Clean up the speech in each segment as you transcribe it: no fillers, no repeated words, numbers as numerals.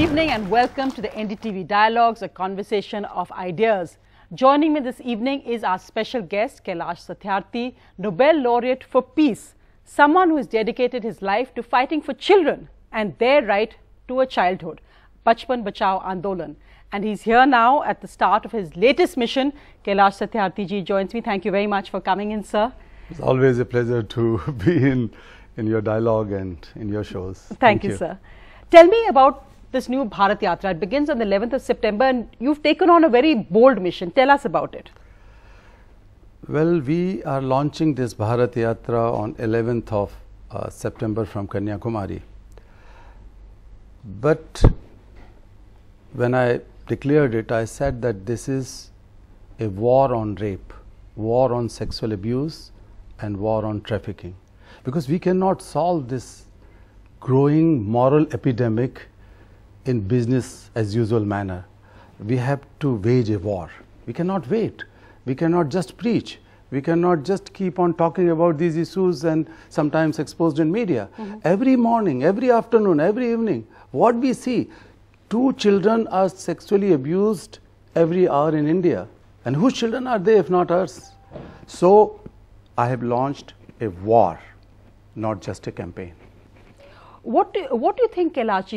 evening and welcome to the NDTV Dialogues, a conversation of ideas. Joining me this evening is our special guest, Kailash Satyarthi, Nobel Laureate for Peace, someone who has dedicated his life to fighting for children and their right to a childhood, Bachpan Bachao Andolan. And he's here now at the start of his latest mission. Kailash Satyarthi ji joins me. Thank you very much for coming in, sir. It's always a pleasure to be in your dialogue and in your shows. Thank you, sir. Tell me about this new Bharat Yatra. It begins on the 11th of September and you've taken on a very bold mission. Tell us about it. Well, we are launching this Bharat Yatra on 11th of September from Kanyakumari. But when I declared it, I said that this is a war on rape, war on sexual abuse and war on trafficking. Because we cannot solve this growing moral epidemic in business as usual manner. We have to wage a war. We cannot wait. We cannot just preach. We cannot just keep on talking about these issues and sometimes exposed in media. Every morning, every afternoon, every evening, what we see, 2 children are sexually abused every hour in India. And whose children are they if not ours? So I have launched a war, not just a campaign. What do you think, Kailash?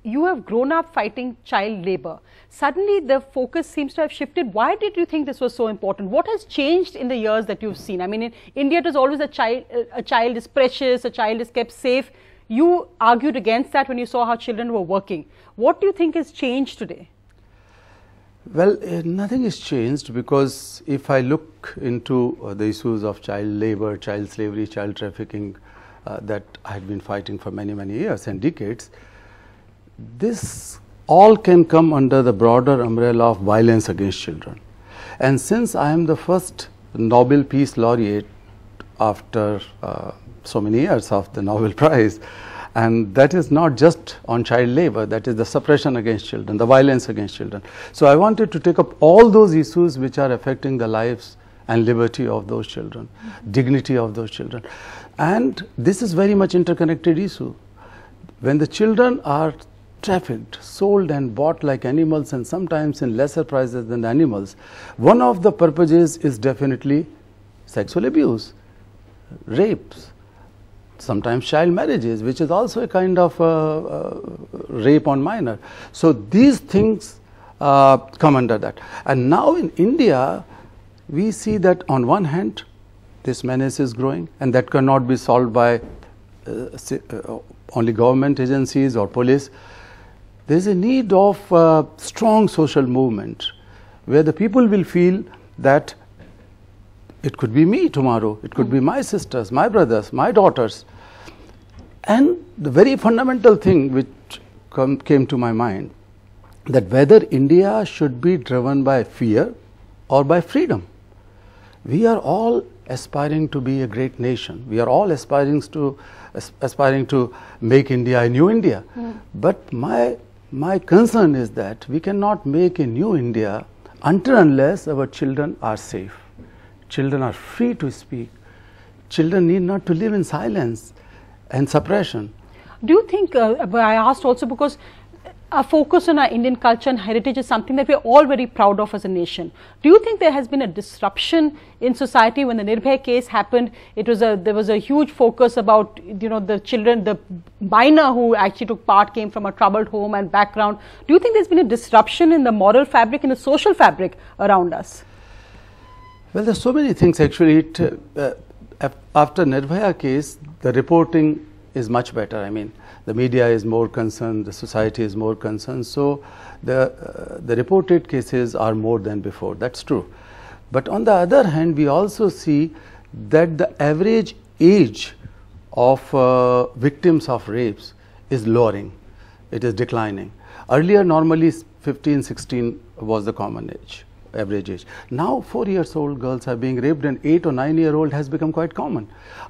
You have grown up fighting child labor. Suddenly the focus seems to have shifted. Why did you think this was so important? What has changed in the years that you've seen? I mean, in India it was always a child is precious, a child is kept safe. You argued against that when you saw how children were working. What do you think has changed today? Well, nothing has changed, because if I look into the issues of child labor, child slavery, child trafficking that I had been fighting for many, many years and decades, this all can come under the broader umbrella of violence against children. And since I am the first Nobel Peace Laureate after so many years of the Nobel Prize, and that is not just on child labor, that is the suppression against children, the violence against children. So I wanted to take up all those issues which are affecting the lives and liberty of those children, dignity of those children. And this is very much interconnected issue. When the children are trafficked, sold and bought like animals, and sometimes in lesser prices than the animals, one of the purposes is definitely sexual abuse, rapes, sometimes child marriages, which is also a kind of rape on minor. So these things come under that. And now in India, we see that on one hand, this menace is growing, and that cannot be solved by only government agencies or police. There is a need of strong social movement where the people will feel that it could be me tomorrow, it could be my sisters, my brothers, my daughters. And the very fundamental thing which came to my mind, that whether India should be driven by fear or by freedom. We are all aspiring to be a great nation. We are all aspiring to make India a new India. But my concern is that we cannot make a new India until unless our children are safe. Children are free to speak. Children need not to live in silence and suppression. Do you think, I asked also because our focus on our Indian culture and heritage is something that we are all very proud of as a nation. Do you think there has been a disruption in society when the Nirbhay case happened? There was a huge focus about, the children, the minor who actually took part came from a troubled home and background. Do you think there's been a disruption in the moral fabric and the social fabric around us? Well, there's so many things actually. After Nirbhaya case, the reporting is much better. I mean, the media is more concerned, the society is more concerned. So the reported cases are more than before. That's true. But on the other hand, we also see that the average age of victims of rapes is lowering. It is declining. Earlier, normally 15, 16 was the common age, average age. Now 4-year-old girls are being raped, and 8 or 9-year-old has become quite common.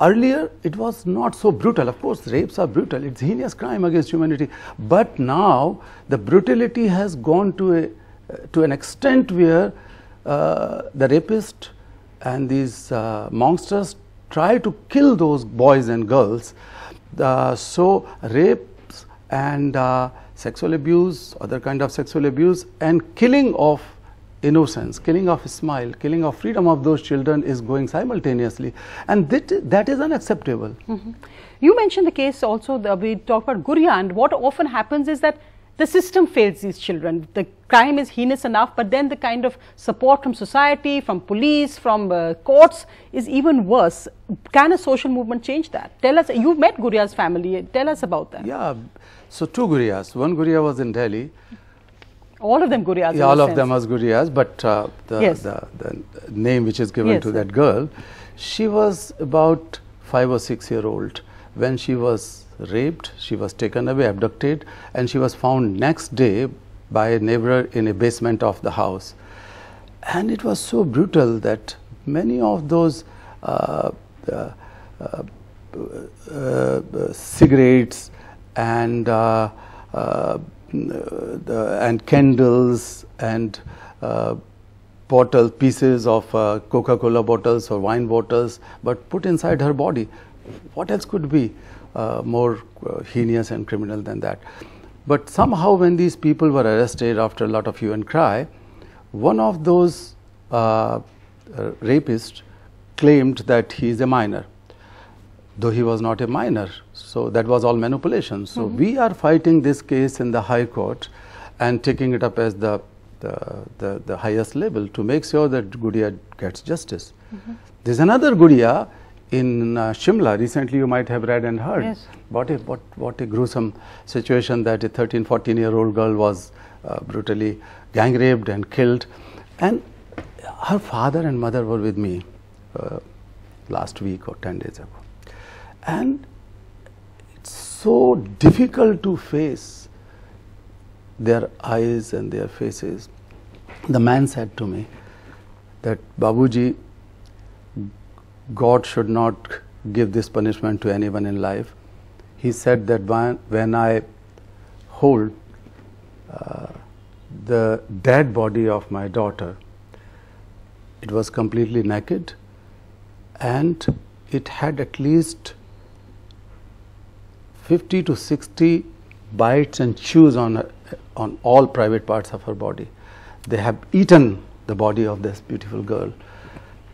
Earlier it was not so brutal. Of course rapes are brutal, it's a heinous crime against humanity, but now the brutality has gone to an extent where the rapist and these monsters try to kill those boys and girls. So rapes and sexual abuse, other kind of sexual abuse, and killing of innocence, killing of smile, killing of freedom of those children is going simultaneously, and that is unacceptable. You mentioned the case also, we talked about Guria, and what often happens is that the system fails these children. The crime is heinous enough, but then the kind of support from society, from police, from courts is even worse. Can a social movement change that? Tell us, you met Guria's family, tell us about that. Yeah, so 2 Gurias. One Guria was in Delhi. All of them Gurias? Yeah, all of them was Gurias, but the name which is given to that girl, she was about 5 or 6 year old when she was raped. She was taken away, abducted, and she was found next day by a neighbor in a basement of the house. And it was so brutal that many of those cigarettes and candles and pieces of Coca-Cola bottles or wine bottles, but put inside her body. What else could be more heinous and criminal than that? But somehow when these people were arrested after a lot of hue and cry, one of those rapists claimed that he is a minor, though he was not a minor. So that was all manipulation. So we are fighting this case in the High Court and taking it up as the highest level to make sure that Guria gets justice. There's another Guria in Shimla. Recently you might have read and heard. Yes. What a gruesome situation that a 13-14-year-old girl was brutally gang raped and killed, and her father and mother were with me last week or 10 days ago, and it's so difficult to face their eyes and their faces. The man said to me that, Babuji, God should not give this punishment to anyone in life. He said that when I hold the dead body of my daughter, it was completely naked and it had at least 50 to 60 bites and chews on all private parts of her body. They have eaten the body of this beautiful girl.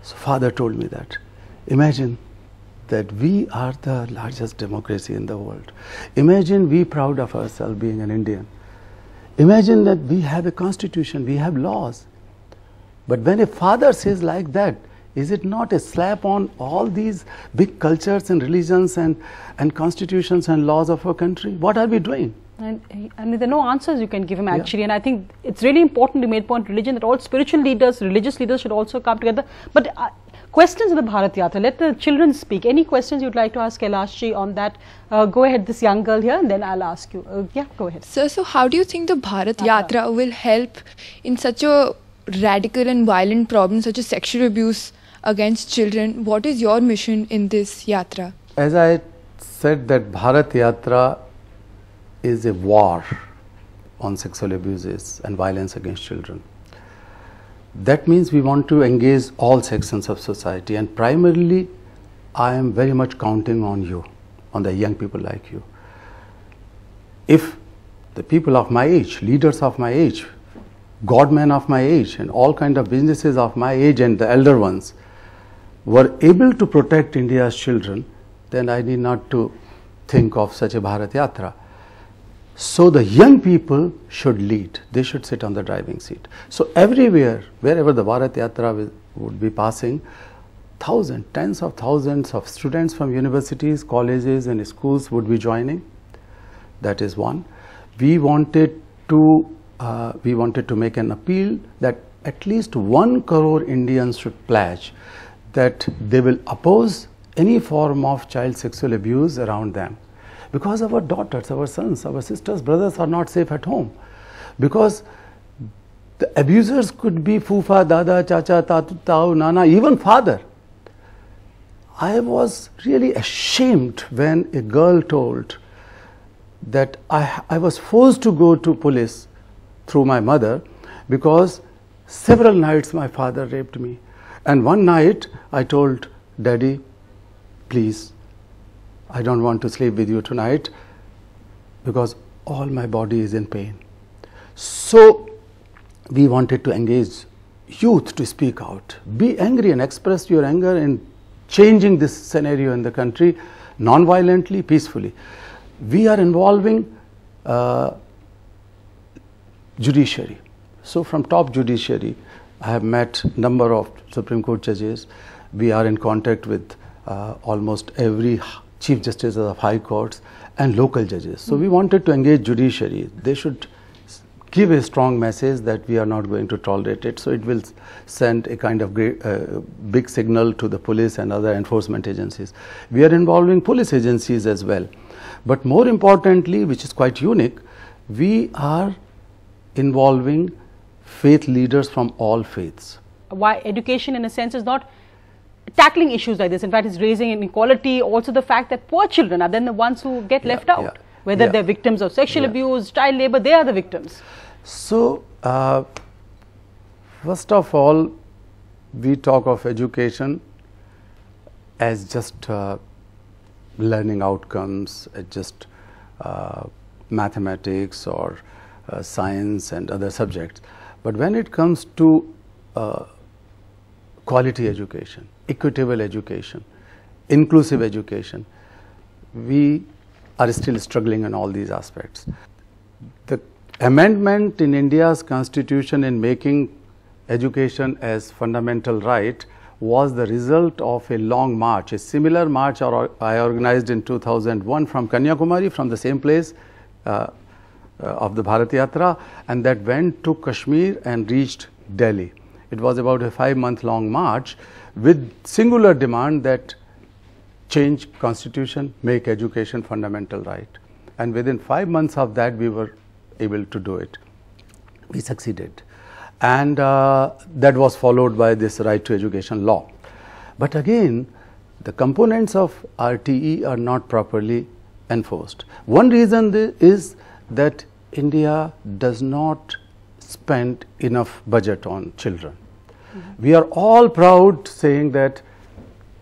So father told me that. Imagine that we are the largest democracy in the world. Imagine we proud of ourselves being an Indian. Imagine that we have a constitution, we have laws. But when a father says like that, is it not a slap on all these big cultures and religions and constitutions and laws of our country? What are we doing? And I mean, there are no answers you can give him actually, and I think it's really important to make point religion that all spiritual leaders, religious leaders should also come together. But questions of the Bharat Yatra, let the children speak. Any questions you'd like to ask Kailash ji on that? Go ahead, this young girl here, and then I'll ask you. Yeah, go ahead. Sir, so how do you think the Bharat Yatra will help in such a radical and violent problem such as sexual abuse against children? What is your mission in this Yatra? As I said, that Bharat Yatra is a war on sexual abuses and violence against children. That means we want to engage all sections of society, and primarily I am very much counting on you, on the young people like you. If the people of my age, leaders of my age, godmen of my age, and all kind of businesses of my age and the elder ones were able to protect India's children, then I need not to think of such a Bharat Yatra. So the young people should lead, they should sit on the driving seat. So everywhere, wherever the Bharat Yatra would be passing, thousands, tens of thousands of students from universities, colleges and schools would be joining. That is one. We wanted to make an appeal that at least 1 crore Indians should pledge that they will oppose any form of child sexual abuse around them. Because our daughters, our sons, our sisters, brothers are not safe at home. Because the abusers could be Fufa, Dada, Chacha, Tatu, Tau, Nana, even father. I was really ashamed when a girl told that I was forced to go to police through my mother because several nights my father raped me. And one night I told Daddy, please, I don't want to sleep with you tonight because all my body is in pain. So we wanted to engage youth to speak out, be angry and express your anger in changing this scenario in the country non-violently, peacefully. We are involving judiciary. So from top judiciary, I have met number of Supreme Court judges. We are in contact with almost every Chief Justice of High Courts and local judges. So we wanted to engage judiciary. They should give a strong message that we are not going to tolerate it. So it will send a kind of big signal to the police and other enforcement agencies. We are involving police agencies as well. But more importantly, which is quite unique, we are involving faith leaders from all faiths. Why education in a sense is not tackling issues like this. In fact, it's raising inequality, also the fact that poor children are then the ones who get left out. Whether they're victims of sexual abuse, child labor, they are the victims. So, first of all, we talk of education as just learning outcomes, just mathematics or science and other subjects. But when it comes to quality education, equitable education, inclusive education, we are still struggling in all these aspects. The amendment in India's constitution in making education as fundamental right was the result of a long march. A similar march I organized in 2001 from Kanyakumari, from the same place of the Bharat Yatra, and that went to Kashmir and reached Delhi. It was about a 5-month-long march with singular demand that change constitution, make education fundamental right. And within 5 months of that, we were able to do it. We succeeded. And that was followed by this right to education law. But again, the components of RTE are not properly enforced. One reason is that India does not spend enough budget on children. We are all proud saying that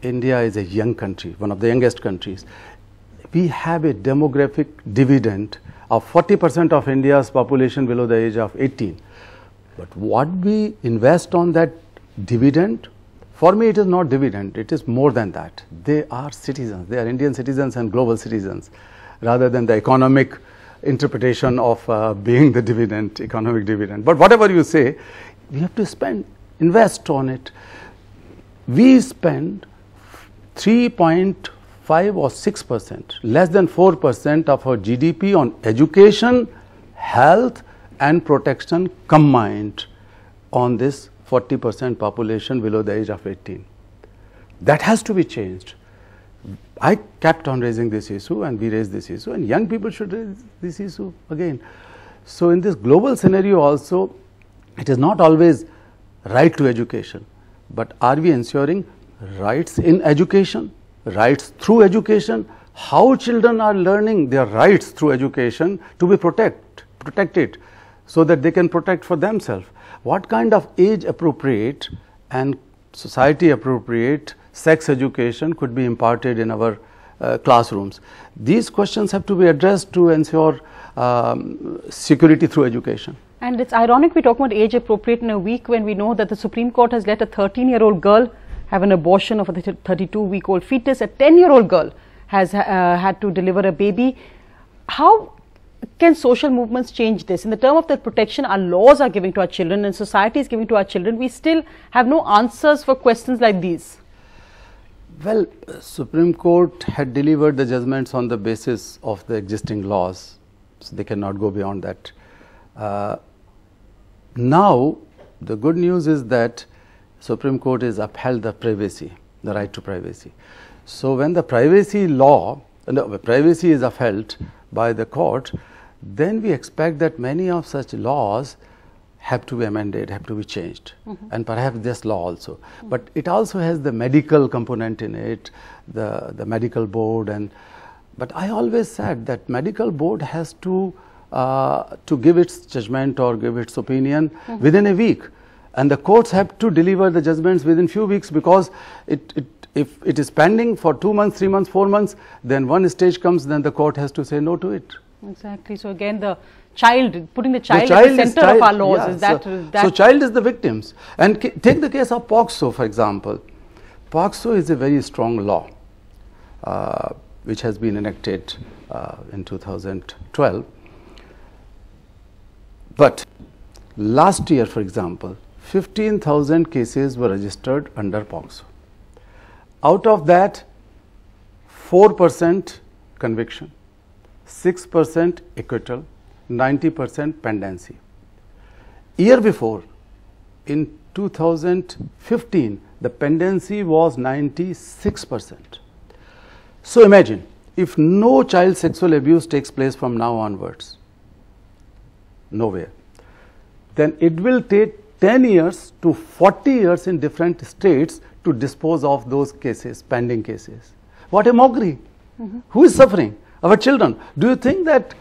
India is a young country, one of the youngest countries. We have a demographic dividend of 40% of India's population below the age of 18. But what we invest on that dividend, for me it is not dividend, it is more than that. They are citizens, they are Indian citizens and global citizens, rather than the economic interpretation of being the dividend, economic dividend. But whatever you say, we have to spend, invest on it. We spend 3.5 or 6%, less than 4% of our GDP on education, health and protection combined on this 40% population below the age of 18. That has to be changed. I kept on raising this issue and we raised this issue, and young people should raise this issue again. So in this global scenario also, it is not always right to education, but are we ensuring rights in education, rights through education, how children are learning their rights through education to be protected so that they can protect for themselves. What kind of age appropriate and society appropriate sex education could be imparted in our classrooms? These questions have to be addressed to ensure security through education. And it's ironic we talk about age appropriate in a week when we know that the Supreme Court has let a 13-year-old girl have an abortion of a 32-week-old fetus. A 10-year-old girl has had to deliver a baby. How can social movements change this? In the term of the protection our laws are giving to our children and society is giving to our children, we still have no answers for questions like these. Well, Supreme Court had delivered the judgments on the basis of the existing laws, so they cannot go beyond that. Now, the good news is that Supreme Court has upheld the privacy, the right to privacy. So when the privacy law, privacy is upheld by the court, then we expect that many of such laws have to be amended, have to be changed, and perhaps this law also. But it also has the medical component in it, the medical board, but I always said that medical board has to give its judgment or give its opinion within a week, and the courts have to deliver the judgments within few weeks, because if it is pending for 2 months, 3 months, 4 months, then one stage comes, then the court has to say no to it. Exactly. So again, the child, putting the child at the center of our laws, yeah, is that, so child is the victims. And take the case of POCSO, for example. POCSO is a very strong law which has been enacted in 2012. But last year, for example, 15,000 cases were registered under POCSO. Out of that, 4% conviction, 6% acquittal, 90% pendency. Year before, in 2015, the pendency was 96%. So imagine, if no child sexual abuse takes place from now onwards, nowhere, then it will take 10 years to 40 years in different states to dispose of those cases, pending cases. What a mockery. Who is suffering? Our children. Do you think that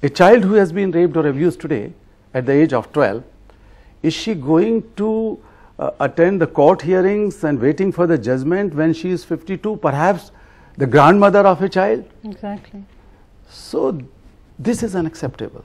a child who has been raped or abused today at the age of 12, is she going to attend the court hearings and waiting for the judgment when she is 52, perhaps the grandmother of a child? Exactly. So this is unacceptable.